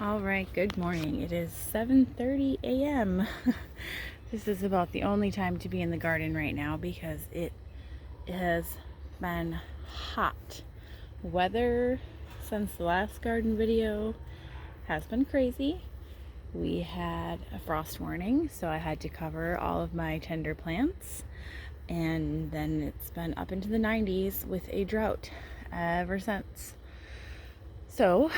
All right, good morning. It is 7:30 a.m. This is about the only time to be in the garden right now because it has been hot. Weather since the last garden video has been crazy. We had a frost warning, so I had to cover all of my tender plants, and then it's been up into the 90s with a drought ever since. So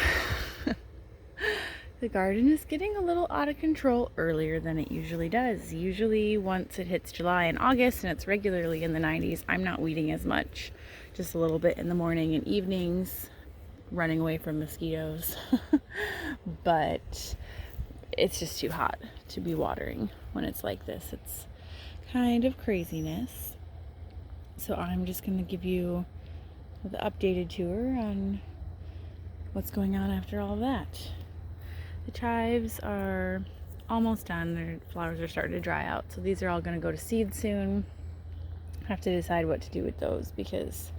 the garden is getting a little out of control earlier than it usually does. Usually once it hits July and August and it's regularly in the 90s, I'm not weeding as much. Just a little bit in the morning and evenings, running away from mosquitoes. But it's just too hot to be watering when it's like this. It's kind of craziness. So I'm just going to give you the updated tour on what's going on after all of that. The chives are almost done. Their flowers are starting to dry out. So these are all going to go to seed soon. I have to decide what to do with those because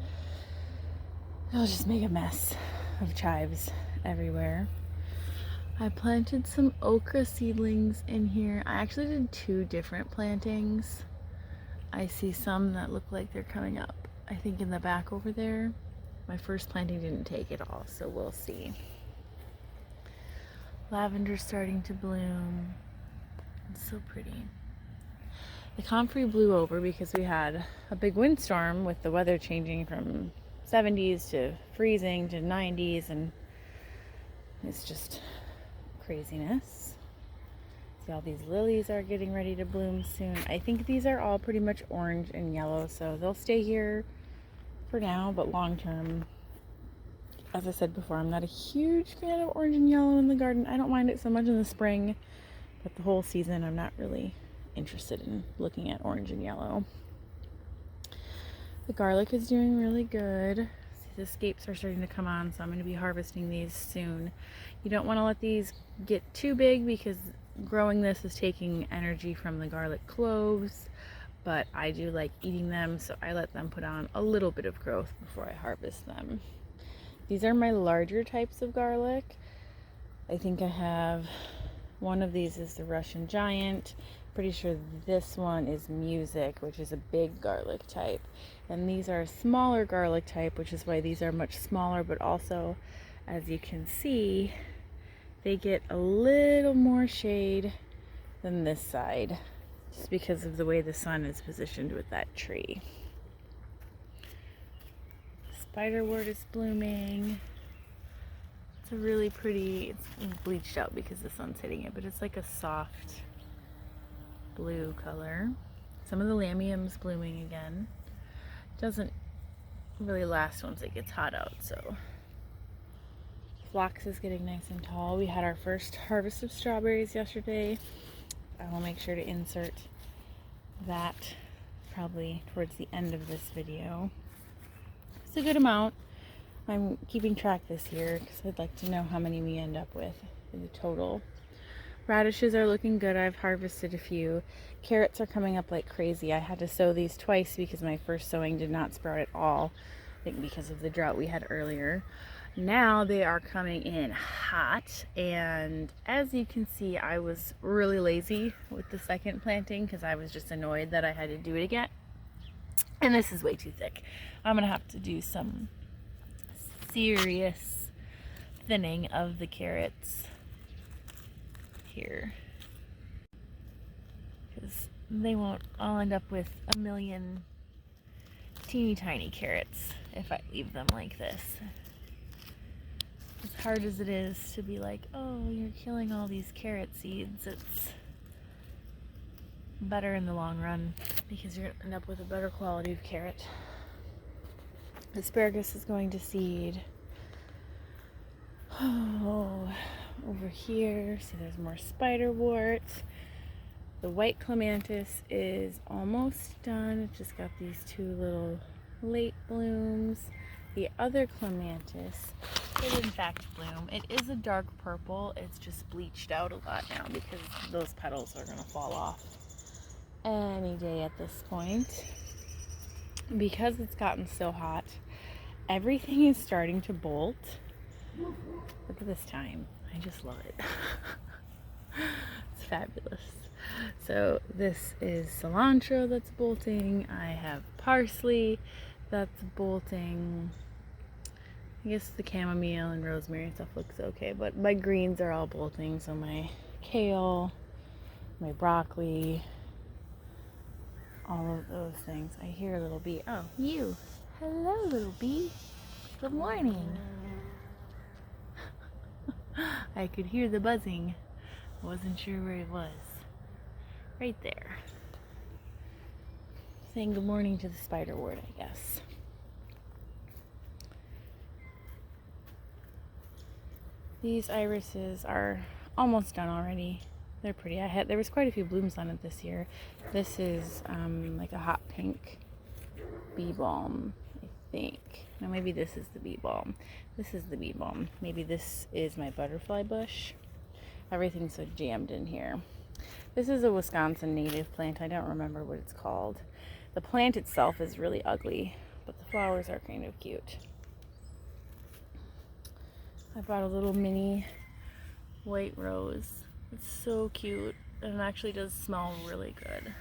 they'll just make a mess of chives everywhere. I planted some okra seedlings in here. I actually did 2 different plantings. I see some that look like they're coming up, I think in the back over there. My first planting didn't take it all, so we'll see. Lavender's starting to bloom. It's so pretty. The comfrey blew over because we had a big windstorm with the weather changing from 70s to freezing to 90s, and it's just craziness. See, all these lilies are getting ready to bloom soon. I think these are all pretty much orange and yellow, so they'll stay here for now, but long term, as I said before, I'm not a huge fan of orange and yellow in the garden. I don't mind it so much in the spring, but the whole season I'm not really interested in looking at orange and yellow. The garlic is doing really good. See, the scapes are starting to come on, so I'm going to be harvesting these soon. You don't want to let these get too big because growing this is taking energy from the garlic cloves, but I do like eating them, so I let them put on a little bit of growth before I harvest them. These are my larger types of garlic. I think I have one of these is the Russian Giant. Pretty sure this one is Music, which is a big garlic type. And these are a smaller garlic type, which is why these are much smaller, but also, as you can see, they get a little more shade than this side, just because of the way the sun is positioned with that tree. Spiderwort is blooming. It's a really pretty, it's bleached out because the sun's hitting it, but it's like a soft blue color. Some of the lamium's blooming again. Doesn't really last once it gets hot out, so. Phlox is getting nice and tall. We had our first harvest of strawberries yesterday. I will make sure to insert that probably towards the end of this video. It's a good amount. I'm keeping track this year because I'd like to know how many we end up with in the total. Radishes are looking good. I've harvested a few. Carrots are coming up like crazy. I had to sow these twice because my first sowing did not sprout at all. I think because of the drought we had earlier. Now they are coming in hot, and as you can see, I was really lazy with the second planting because I was just annoyed that I had to do it again. And this is way too thick. I'm gonna have to do some serious thinning of the carrots here because they won't, I'll end up with a million teeny tiny carrots if I leave them like this. As hard as it is to be like, oh, you're killing all these carrot seeds, it's better in the long run because you're going to end up with a better quality of carrot. Asparagus is going to seed. Oh, over here, see there's more spiderwort. The white clematis is almost done. It just got these 2 little late blooms. The other clematis did in fact bloom. It is a dark purple. It's just bleached out a lot now because those petals are going to fall off any day at this point. Because it's gotten so hot, everything is starting to bolt. Look at this time. I I just love it. It's fabulous. So this is cilantro that's bolting. I have parsley that's bolting. I guess the chamomile and rosemary and stuff looks okay, but my greens are all bolting. So my kale, my broccoli, all of those things. I hear a little bee. Oh, you. Hello, little bee. Good morning. I could hear the buzzing. I wasn't sure where it was. Right there. Saying good morning to the spiderwort, I guess. These irises are almost done already. They're pretty. There was quite a few blooms on it this year. This is like a hot pink bee balm, I think. No, maybe this is the bee balm. This is the bee balm. Maybe this is my butterfly bush. Everything's so jammed in here. This is a Wisconsin native plant. I don't remember what it's called. The plant itself is really ugly, but the flowers are kind of cute. I bought a little mini white rose. It's so cute, and it actually does smell really good.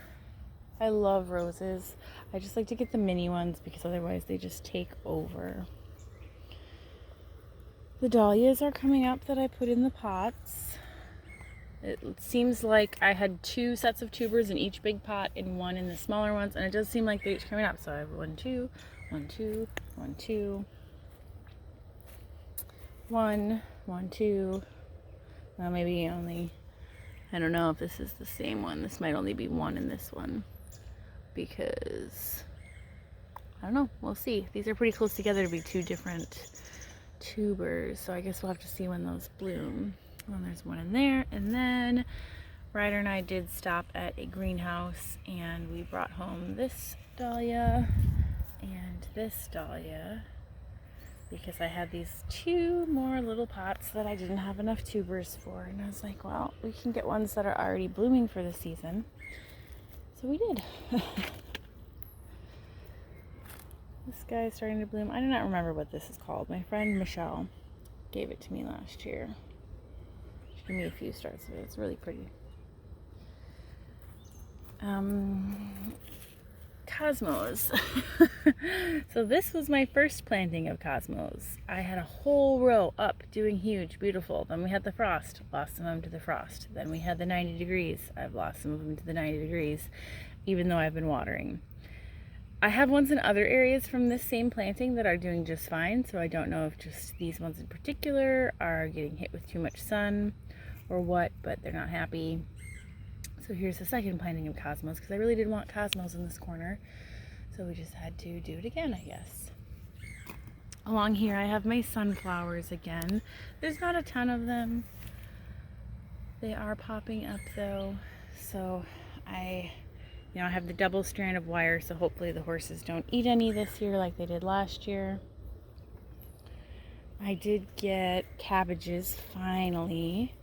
I love roses. I just like to get the mini ones because otherwise they just take over. The dahlias are coming up that I put in the pots. It seems like I had 2 sets of tubers in each big pot and 1 in the smaller ones, and it does seem like they're each coming up. So I have 1, 2, 1, 2, 1, 2, 1, 1, 2. Well, maybe only, I don't know if this is the same one. This might only be 1 in this one because, I don't know. We'll see. These are pretty close together to be 2 different tubers, so I guess we'll have to see when those bloom. Well, there's 1 in there, and then Ryder and I did stop at a greenhouse, and we brought home this dahlia and this dahlia because I had these 2 more little pots that I didn't have enough tubers for, and I was like, well, we can get ones that are already blooming for the season. So we did. This guy is starting to bloom. I do not remember what this is called. My friend Michelle gave it to me last year. She gave me a few starts of it. It's really pretty. Cosmos. So this was my first planting of cosmos. I had a whole row up doing huge, beautiful. Then we had the frost, lost some of them to the frost. Then we had the 90 degrees. I've lost some of them to the 90 degrees, even though I've been watering. I have ones in other areas from this same planting that are doing just fine, so I don't know if just these ones in particular are getting hit with too much sun or what, but they're not happy. So here's the second planting of cosmos, because I really did want cosmos in this corner, so we just had to do it again, I guess. Along here I have my sunflowers again. There's not a ton of them. They are popping up though, so I have the double strand of wire, so hopefully the horses don't eat any this year like they did last year. I did get cabbages finally.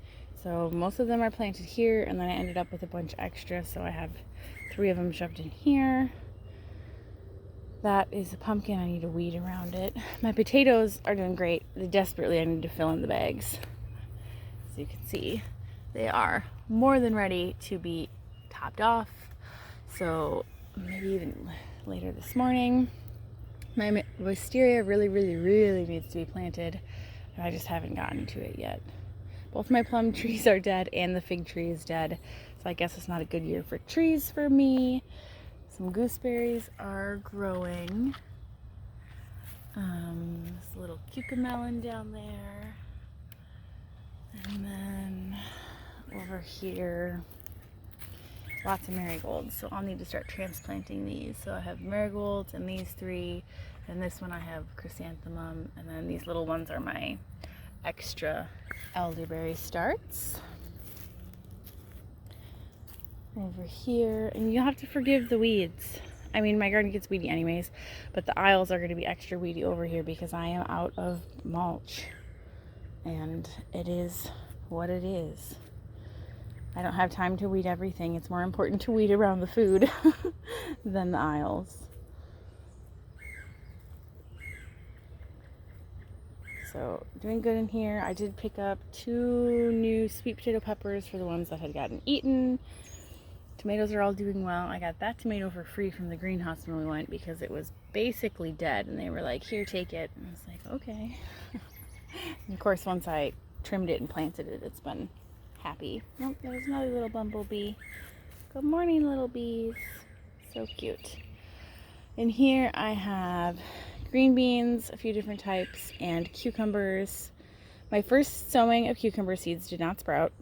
So most of them are planted here, and then I ended up with a bunch extra, so I have 3 of them shoved in here. That is a pumpkin. I need to weed around it. My potatoes are doing great. Desperately, I need to fill in the bags. As you can see, they are more than ready to be topped off. So maybe even later this morning. My wisteria really needs to be planted, and I just haven't gotten to it yet. Both my plum trees are dead and the fig tree is dead, so I guess it's not a good year for trees for me. Some gooseberries are growing. This little cucamelon down there, and then over here lots of marigolds, so I'll need to start transplanting these. So I have marigolds and these 3, and this one I have chrysanthemum, and then these little ones are my extra elderberry starts. Over here, and you have to forgive the weeds. I mean, my garden gets weedy anyways, but the aisles are going to be extra weedy over here because I am out of mulch, and it is what it is. I don't have time to weed everything. It's more important to weed around the food than the aisles. So doing good in here. I did pick up 2 new sweet potato peppers for the ones that had gotten eaten. Tomatoes are all doing well. I got that tomato for free from the greenhouse when we went because it was basically dead, and they were like, here, take it. And I was like, okay. And of course, once I trimmed it and planted it, it's been happy. Nope, there's another little bumblebee. Good morning, little bees. So cute. In here I have green beans, a few different types, and cucumbers. My first sowing of cucumber seeds did not sprout,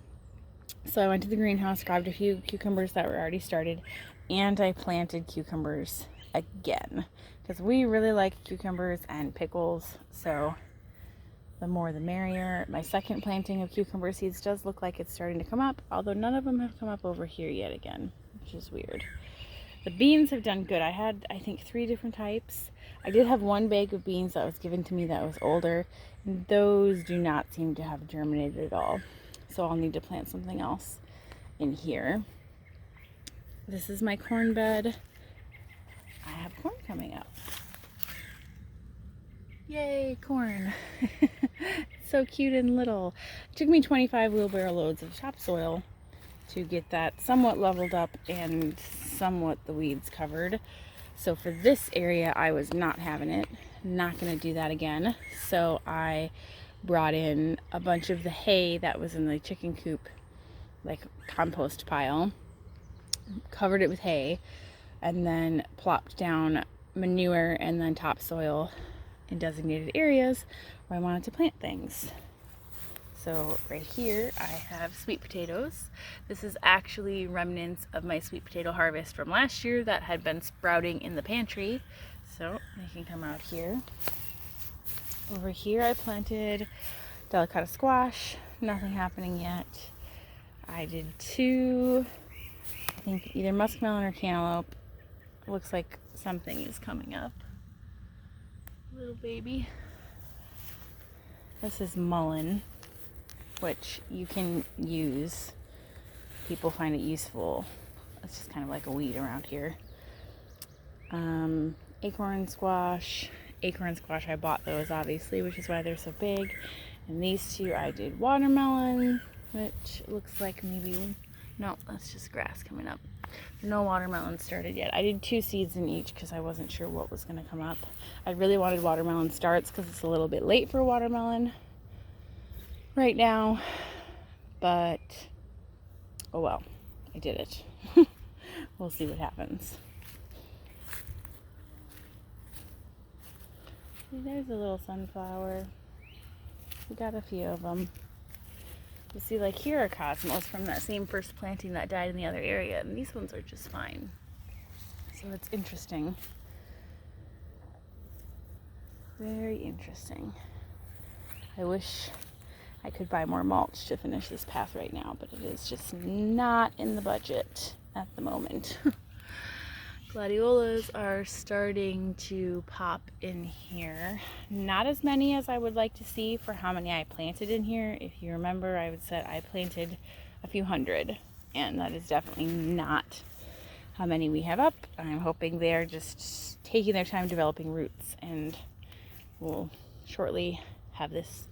so I went to the greenhouse, grabbed a few cucumbers that were already started, and I planted cucumbers again because we really like cucumbers and pickles, so the more the merrier. My second planting of cucumber seeds does look like it's starting to come up, although none of them have come up over here yet again, which is weird. The beans have done good. I had, I think, 3 different types. I did have 1 bag of beans that was given to me that was older, and those do not seem to have germinated at all. So I'll need to plant something else in here. This is my corn bed. I have corn coming up. Yay, corn. It's so cute and little. It took me 25 wheelbarrow loads of topsoil to get that somewhat leveled up and somewhat the weeds covered. So for this area, I was not having it. Not gonna do that again. So I brought in a bunch of the hay that was in the chicken coop, like compost pile, covered it with hay, and then plopped down manure and then topsoil in designated areas where I wanted to plant things. So right here I have sweet potatoes. This is actually remnants of my sweet potato harvest from last year that had been sprouting in the pantry. So they can come out here. Over here I planted delicata squash. Nothing happening yet. I did 2, I think either muskmelon or cantaloupe. Looks like something is coming up. Little baby. This is mullein, which you can use. People find it useful. It's just kind of like a weed around here. Acorn squash. Acorn squash, I bought those obviously, which is why they're so big. And these 2 I did watermelon, which looks like maybe, no, that's just grass coming up. No watermelon started yet. I did 2 seeds in each because I wasn't sure what was going to come up. I really wanted watermelon starts because it's a little bit late for watermelon right now, but oh well, I did it. We'll see what happens. There's a little sunflower. We got a few of them. You see, like here are cosmos from that same first planting that died in the other area, and these ones are just fine. So it's interesting. Very interesting. I wish I could buy more mulch to finish this path right now, but it is just not in the budget at the moment. Gladiolas are starting to pop in here. Not as many as I would like to see for how many I planted in here. If you remember, I would say I planted a few hundred, and that is definitely not how many we have up. I'm hoping they're just taking their time developing roots, and we'll shortly have this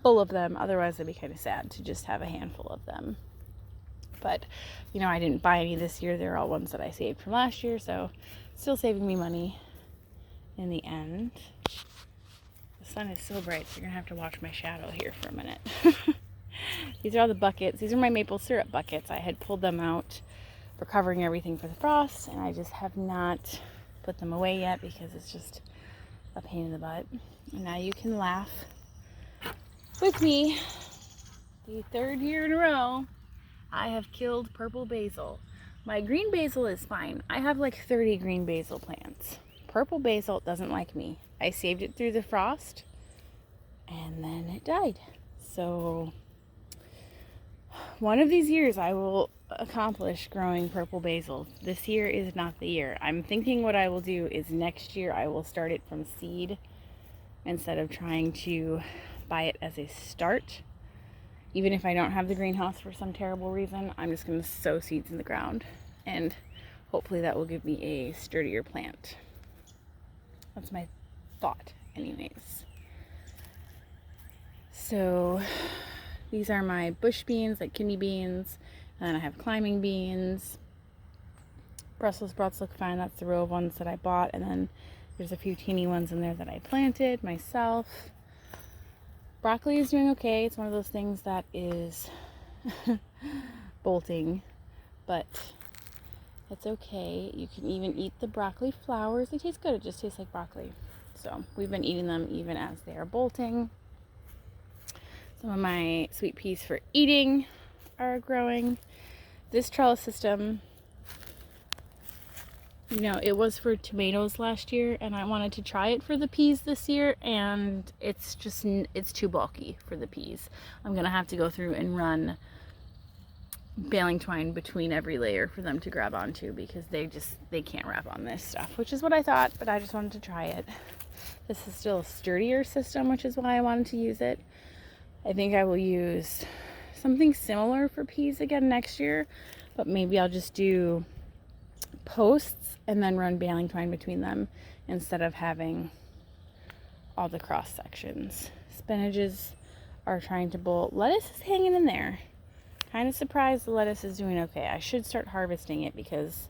full of them. Otherwise, it'd be kind of sad to just have a handful of them. But, you know, I didn't buy any this year. They're all ones that I saved from last year, so still saving me money in the end. The sun is so bright, so you're going to have to watch my shadow here for a minute. These are all the buckets. These are my maple syrup buckets. I had pulled them out for covering everything for the frost, and I just have not put them away yet because it's just a pain in the butt. And now you can laugh with me. The 3rd year in a row I have killed purple basil. My green basil is fine. I have like 30 green basil plants. Purple basil doesn't like me. I saved it through the frost and then it died. So one of these years I will accomplish growing purple basil. This year is not the year. I'm thinking what I will do is next year I will start it from seed instead of trying to buy it as a start. Even if I don't have the greenhouse for some terrible reason, I'm just going to sow seeds in the ground, and hopefully that will give me a sturdier plant. That's my thought anyways. So these are my bush beans, like kidney beans, and then I have climbing beans. Brussels sprouts look fine. That's the row of ones that I bought, and then there's a few teeny ones in there that I planted myself. Broccoli is doing okay. It's one of those things that is bolting, but it's okay. You can even eat the broccoli flowers. They taste good. It just tastes like broccoli. So we've been eating them even as they are bolting. Some of my sweet peas for eating are growing. This trellis system, you know, it was for tomatoes last year, and I wanted to try it for the peas this year, and it's too bulky for the peas. I'm gonna have to go through and run baling twine between every layer for them to grab onto, because they can't wrap on this stuff, which is what I thought, but I just wanted to try it. This is still a sturdier system, which is why I wanted to use it. I think I will use something similar for peas again next year, but maybe I'll just do posts and then run baling twine between them instead of having all the cross sections. Spinaches are trying to bolt. Lettuce is hanging in there. Kind of surprised the lettuce is doing okay. I should start harvesting it because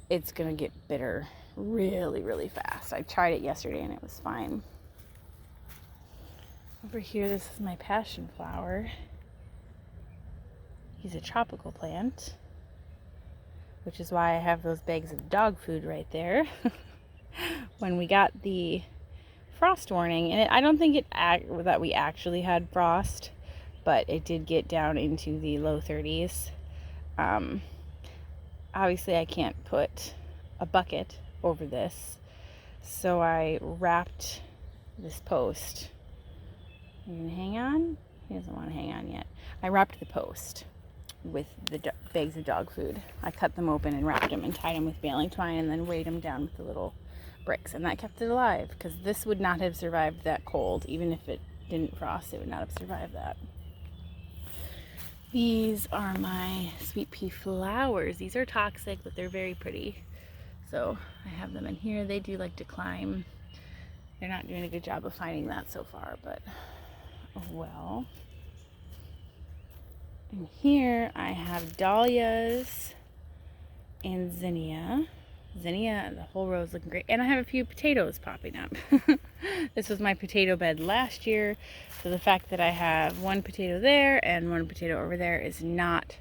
it's gonna get bitter really, really fast. I tried it yesterday and it was fine. Over here, this is my passion flower. He's a tropical plant, which is why I have those bags of dog food right there. When we got the frost warning, and I don't think that we actually had frost, but it did get down into the low 30s. Obviously I can't put a bucket over this, so I wrapped this post. You gonna hang on? He doesn't want to hang on yet. I wrapped the post with the bags of dog food. I cut them open and wrapped them and tied them with baling twine and then weighed them down with the little bricks, and that kept it alive, because this would not have survived that cold. Even if it didn't frost, it would not have survived that. These are my sweet pea flowers. These are toxic, but they're very pretty. So I have them in here. They do like to climb. They're not doing a good job of finding that so far, but oh well. And here I have dahlias and zinnia. Zinnia, the whole row is looking great. And I have a few potatoes popping up. This was my potato bed last year, so the fact that I have one potato there and one potato over there is not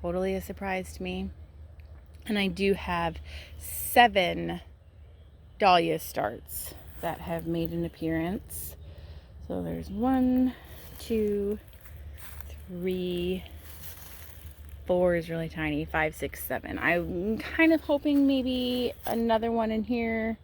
totally a surprise to me. And I do have 7 dahlia starts that have made an appearance. So there's 1, 2, 3, 4 is really tiny, 5, 6, 7. I'm kind of hoping maybe another one in here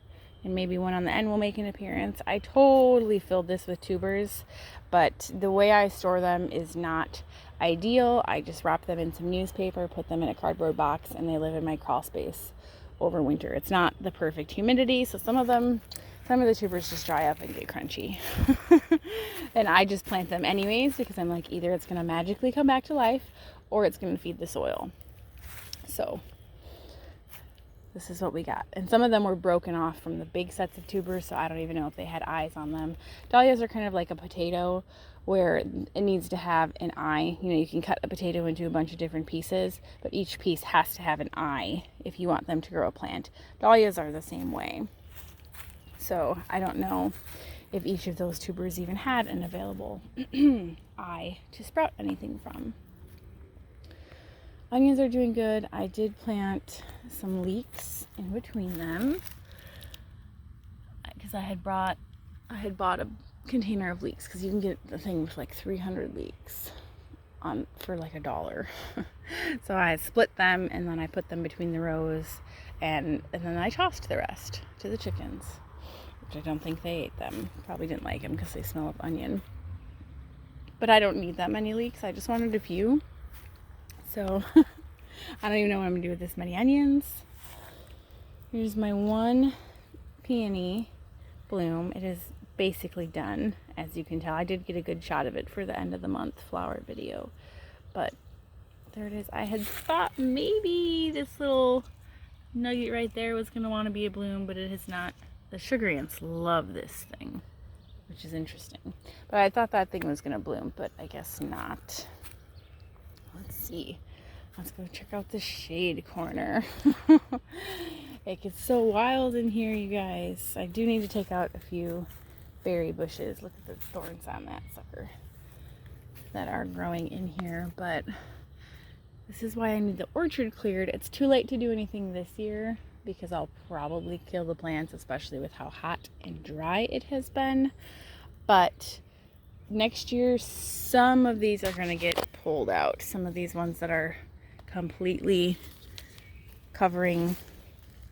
and maybe one on the end will make an appearance. I totally filled this with tubers, but the way I store them is not ideal. I just wrap them in some newspaper, put them in a cardboard box, and they live in my crawl space over winter. It's not the perfect humidity, so some of the tubers just dry up and get crunchy. And I just plant them anyways, because I'm like, either it's going to magically come back to life or it's going to feed the soil. So this is what we got. And some of them were broken off from the big sets of tubers, so I don't even know if they had eyes on them. Dahlias are kind of like a potato, where it needs to have an eye. You know, you can cut a potato into a bunch of different pieces, but each piece has to have an eye if you want them to grow a plant. Dahlias are the same way. So I don't know if each of those tubers even had an available eye to sprout anything from. Onions are doing good. I did plant some leeks in between them because I had bought a container of leeks, because you can get the thing with like 300 leeks for like $1. So I split them and then I put them between the rows, and then I tossed the rest to the chickens, which I don't think they ate them. Probably didn't like them because they smell of onion. But I don't need that many leeks. I just wanted a few. So I don't even know what I'm going to do with this many onions. Here's my one Peony Bloom. It is basically done, as you can tell. I did get a good shot of it for the end of the month flower video. But there it is. I had thought maybe this little nugget right there was going to want to be a bloom, but it is not. The sugar ants love this thing. which is interesting. But I thought that thing was going to bloom, but I guess not. Let's see. Let's go check out the shade corner. It gets so wild in here, you guys. I do need to take out a few berry bushes. Look at the thorns on that sucker that are growing in here, but this is why I need the orchard cleared. It's too late to do anything this year because I'll probably kill the plants, especially with how hot and dry it has been. But next year, some of these are going to get pulled out. Some of these ones that are completely covering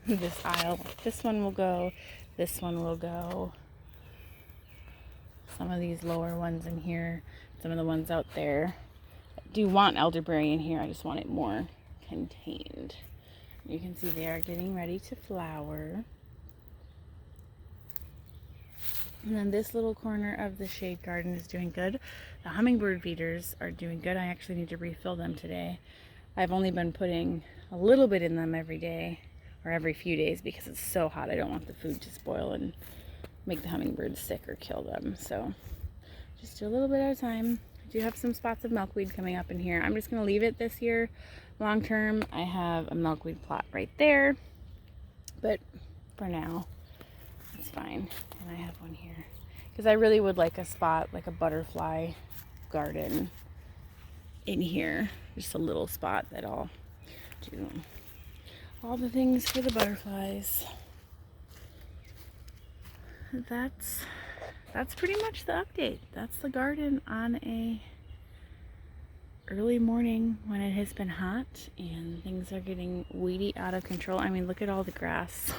this aisle. This one will go. This one will go. Some of these lower ones in here. Some of the ones out there. I do want elderberry in here. I just want it more contained. You can see they are getting ready to flower. And then this little corner of the shade garden is doing good. The hummingbird feeders are doing good. I actually need to refill them today. I've only been putting a little bit in them every day or every few days because it's so hot. I don't want the food to spoil and make the hummingbirds sick or kill them. So just do a little bit at a time. I do have some spots of milkweed coming up in here. I'm just going to leave it this year. Long term, I have a milkweed plot right there. But for now, it's fine. And I have one here. Because I really would like a spot, like a butterfly garden in here. Just a little spot that I'll do all the things for the butterflies. That's pretty much the update. That's the garden on a early morning when it has been hot and things are getting weedy out of control. I mean, look at all the grass.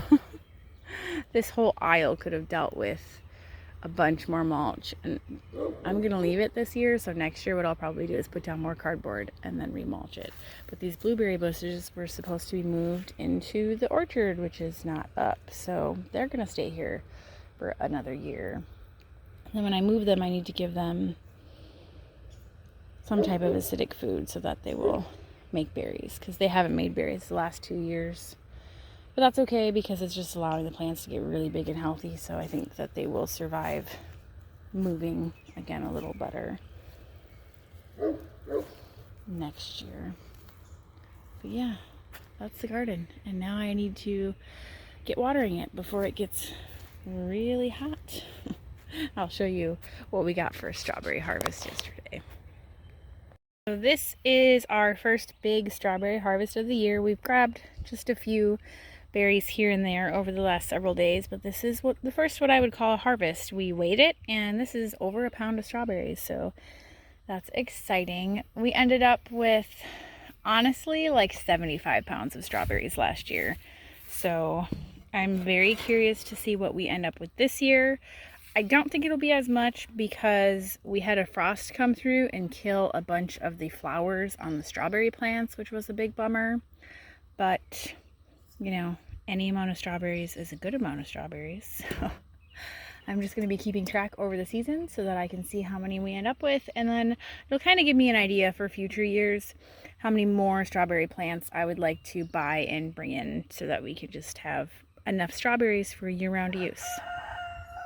This whole aisle could have dealt with a bunch more mulch, and I'm gonna leave it this year, so next year what I'll probably do is put down more cardboard and then remulch it. But these blueberry bushes were supposed to be moved into the orchard, which is not up, so they're gonna stay here for another year. And then when I move them, I need to give them some type of acidic food so that they will make berries, because they haven't made berries the last 2 years. But that's okay because it's just allowing the plants to get really big and healthy, so I think that they will survive moving again a little better next year. But yeah, that's the garden, and now I need to get watering it before it gets really hot. I'll show you what we got for a strawberry harvest yesterday. So this is our first big strawberry harvest of the year. We've grabbed just a few berries here and there over the last several days, but this is the first what I would call a harvest. We weighed it, and this is over a pound of strawberries, so that's exciting. We ended up with, honestly, like 75 pounds of strawberries last year, so I'm very curious to see what we end up with this year. I don't think it'll be as much because we had a frost come through and kill a bunch of the flowers on the strawberry plants, which was a big bummer. But, you know, any amount of strawberries is a good amount of strawberries. So I'm just going to be keeping track over the season so that I can see how many we end up with. And then it'll kind of give me an idea for future years how many more strawberry plants I would like to buy and bring in so that we could just have enough strawberries for year-round use.